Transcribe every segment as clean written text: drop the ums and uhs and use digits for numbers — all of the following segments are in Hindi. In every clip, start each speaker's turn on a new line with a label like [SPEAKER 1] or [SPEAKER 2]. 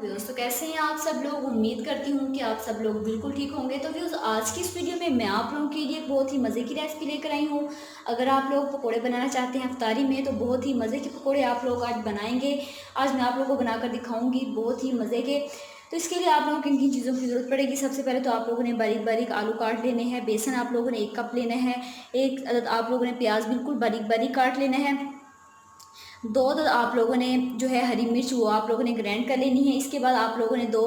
[SPEAKER 1] व्यूअर्स। तो कैसे हैं आप सब लोग? उम्मीद करती हूँ कि आप सब लोग बिल्कुल ठीक होंगे। तो व्यूअर्स, आज की इस वीडियो में मैं आप लोगों के लिए बहुत ही मज़े की रेसिपी लेकर आई हूँ। अगर आप लोग पकोड़े बनाना चाहते हैं इफ्तारी में, तो बहुत ही मज़े के पकोड़े आप लोग आज बनाएंगे। आज मैं आप लोगों को बनाकर दिखाऊंगी बहुत ही मज़े के। तो इसके लिए आप लोगों को किन किन चीज़ों की ज़रूरत पड़ेगी? सबसे पहले तो आप लोगों ने बारीक बारीक आलू काट लेने हैं। बेसन आप लोगों ने 1 कप लेना है। एक अदद आप लोगों ने प्याज बिल्कुल बारीक बारीक काट लेना है। 2 अदद आप लोगों ने जो है हरी मिर्च वो आप लोगों ने ग्राइंड कर लेनी है। इसके बाद आप लोगों ने 2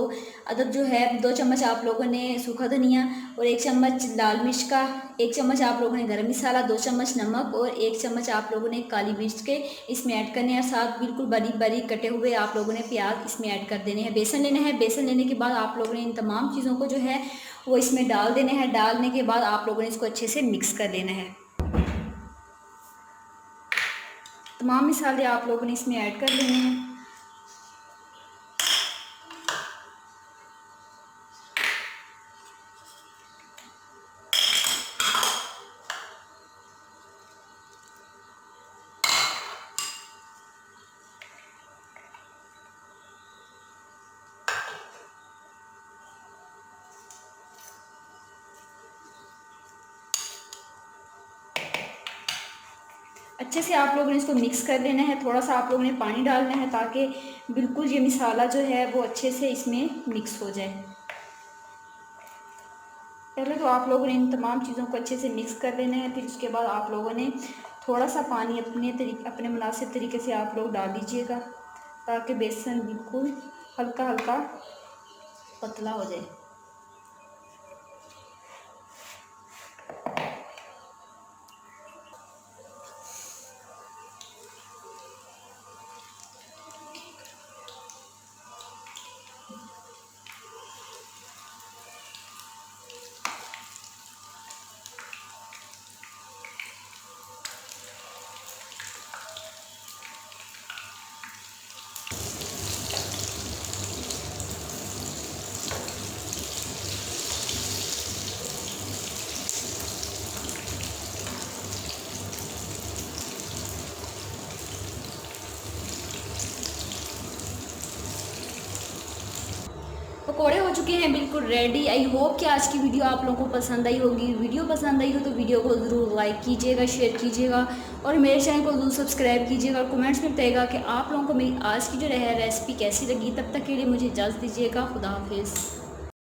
[SPEAKER 1] अदद जो है 2 चम्मच आप लोगों ने सूखा धनिया और 1 चम्मच लाल मिर्च का, 1 चम्मच आप लोगों ने गरम मसाला, 2 चम्मच नमक और 1 चम्मच आप लोगों ने काली मिर्च के इसमें ऐड करने हैं। साथ बिल्कुल बारीक बारीक कटे हुए आप लोगों ने प्याज इसमें ऐड कर देने हैं। बेसन लेना है। बेसन लेने के बाद आप लोगों ने इन तमाम चीज़ों को जो है वो इसमें डाल देने हैं। डालने के बाद आप लोगों ने इसको अच्छे से मिक्स कर लेना है। तमाम मसाले आप लोगों ने इसमें ऐड कर लेने हैं। अच्छे से आप लोगों ने इसको मिक्स कर लेना है। थोड़ा सा आप लोगों ने पानी डालना है ताकि बिल्कुल ये मसाला जो है वो अच्छे से इसमें मिक्स हो जाए। पहले तो आप लोगों ने इन तमाम चीज़ों को अच्छे से मिक्स कर लेना है। फिर उसके बाद आप लोगों ने थोड़ा सा पानी अपने मुनासिब तरीके से आप लोग डाल दीजिएगा ताकि बेसन बिल्कुल हल्का हल्का पतला हो जाए। पकोड़े हो चुके हैं बिल्कुल रेडी। आई होप कि आज की वीडियो आप लोगों को पसंद आई होगी। वीडियो पसंद आई हो तो वीडियो को ज़रूर लाइक कीजिएगा, शेयर कीजिएगा और मेरे चैनल को ज़रूर सब्सक्राइब कीजिएगा और कमेंट्स में बताइएगा कि आप लोगों को मेरी आज की जो है रेसिपी कैसी लगी। तब तक के लिए मुझे इजाज़त दीजिएगा। खुदा हाफिज़।